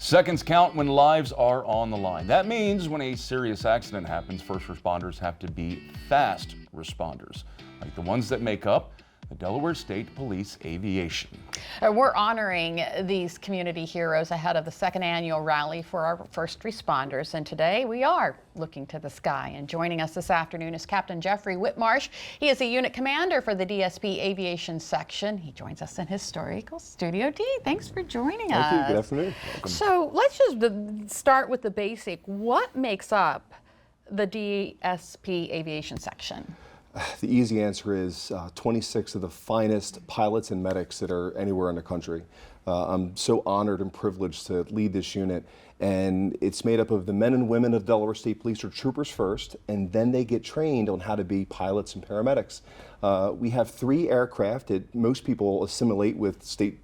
Seconds count when lives are on the line. That means when a serious accident happens, first responders have to be fast responders, like the ones that make up the Delaware State Police Aviation. We're honoring these community heroes ahead of the second annual rally for our first responders, and today we are looking to the sky. And joining us this afternoon is Captain Jeffrey Whitmarsh. He is a unit commander for the DSP Aviation Section. He joins us in historical Studio D. Thanks for joining us. Thank you. Good afternoon. Welcome. So let's just start with the basic. What makes up the DSP Aviation Section? The easy answer is 26 of the finest pilots and medics that are anywhere in the country. I'm so honored and privileged to lead this unit, and it's made up of the men and women of Delaware State Police are troopers first, and then they get trained on how to be pilots and paramedics. We have 3 aircraft that most people assimilate with state,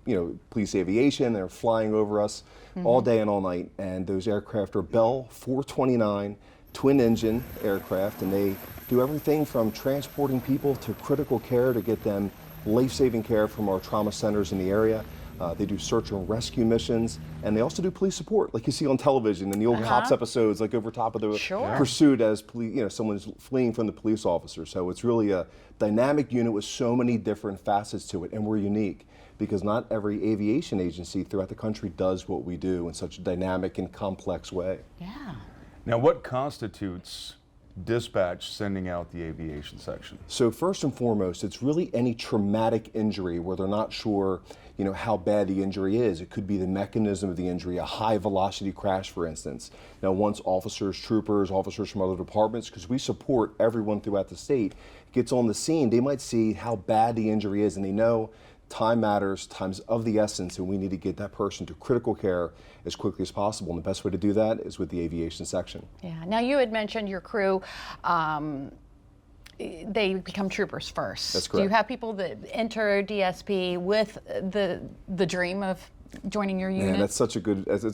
police aviation. They're flying over us all day and all night, and those aircraft are Bell 429 twin-engine aircraft, and they do everything from transporting people to critical care to get them life-saving care from our trauma centers in the area. They do search and rescue missions, and they also do police support, like you see on television in the old cops episodes, like over top of the pursuit as someone's fleeing from the police officer. So it's really a dynamic unit with so many different facets to it, and we're unique because not every aviation agency throughout the country does what we do in such a dynamic and complex way. Yeah. Now, what constitutes dispatch sending out the aviation section? So first and foremost, it's really any traumatic injury where they're not sure, how bad the injury is. It could be the mechanism of the injury, a high velocity crash, for instance. Now, once officers, troopers, officers from other departments, because we support everyone throughout the state, gets on the scene, they might see how bad the injury is, and they know time matters, time's of the essence, and we need to get that person to critical care as quickly as possible. And the best way to do that is with the aviation section. Yeah. Now, you had mentioned your crew, they become troopers first. That's correct. Do you have people that enter DSP with the dream of joining your unit? Man, that's a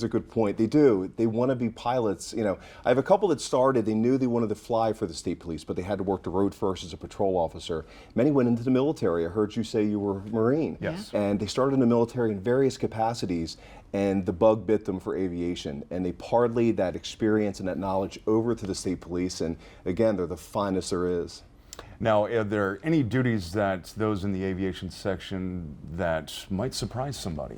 good point. They do. They want to be pilots. I have a couple that started, they knew they wanted to fly for the state police, but they had to work the road first as a patrol officer. Many went into the military. I heard you say you were a Marine. Yes. And they started in the military in various capacities, and the bug bit them for aviation. And they parlayed that experience and that knowledge over to the state police, and again, they're the finest there is. Now, are there any duties that those in the aviation section that might surprise somebody?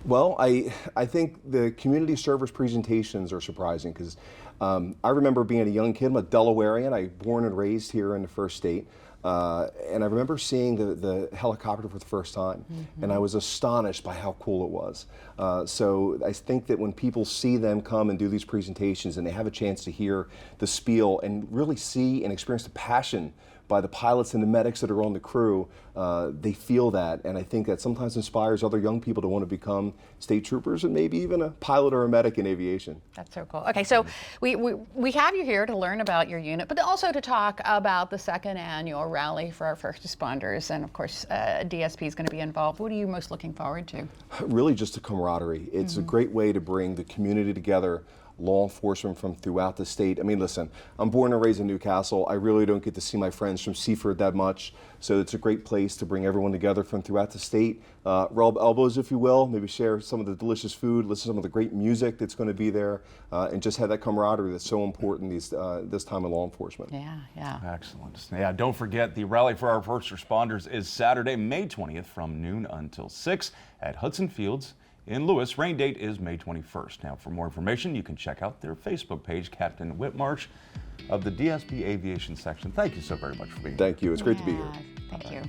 Well, I think the community service presentations are surprising because I remember being a young kid. I'm a Delawarean. I was born and raised here in the first state. And I remember seeing the helicopter for the first time, and I was astonished by how cool it was. So I think that when people see them come and do these presentations and they have a chance to hear the spiel and really see and experience the passion by the pilots and the medics that are on the crew, they feel that, and I think that sometimes inspires other young people to want to become state troopers and maybe even a pilot or a medic in aviation. That's so cool. Okay, so we have you here to learn about your unit, but also to talk about the second annual rally for our first responders, and of course DSP is going to be involved. What are you most looking forward to? Really just the camaraderie. It's a great way to bring the community together, law enforcement from throughout the state. I mean, listen, I'm born and raised in Newcastle. I really don't get to see my friends from Seaford that much, so it's a great place to bring everyone together from throughout the state. Rub elbows, if you will, maybe share some of the delicious food, listen to some of the great music that's going to be there, and just have that camaraderie that's so important this time of law enforcement. Yeah. Excellent. Yeah, don't forget the rally for our first responders is Saturday, May 20th from noon until 6 at Hudson Fields in Lewis. Rain date is May 21st. Now, for more information, you can check out their Facebook page, Captain Whitmarsh of the DSP Aviation Section. Thank you so very much for being here. Thank you. It's great to be here. Thank you.